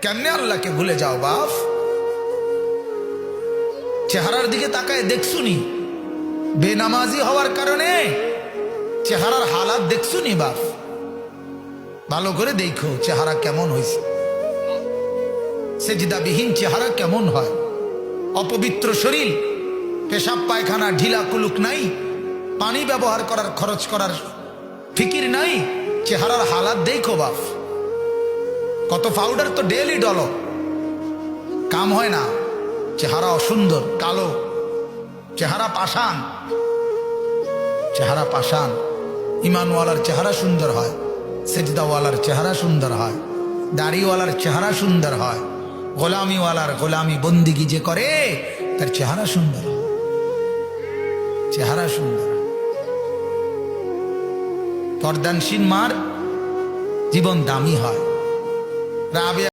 কেমনে আল্লাহকে ভুলে যাও বাপ? চেহারার দিকে তাকায় দেখছুনি? বেনামাজি হওয়ার কারণে চেহারার হালাত দেখছুনি বাপ? ভালো করে দেখো চেহারা কেমন হয়েছে। সেজদাবিহীন চেহারা কেমন হয়? অপবিত্র শরীর, পেশাব পায়খানা ঢিলা কুলুক নাই, পানি ব্যবহার করার খরচ করার ফিকির নাই, চেহারার হালাত দেখো বাপ। কত পাউডার তো ডেলি ডলো, কাম হয় না। চেহারা অসুন্দর, কালো, চেহারা পাষাণ, চেহারা পাষাণ। ইমানওয়ালার চেহারা সুন্দর হয়, সেজদাওয়ালার চেহারা সুন্দর হয়, দাড়িওয়ালার চেহারা সুন্দর হয়, গোলামিওয়ালার গোলামি বন্দিগি যে করে তার চেহারা সুন্দর হয়, চেহারা সুন্দর। পর্দানসীন মার জীবন দামি হয়। রাবিয়া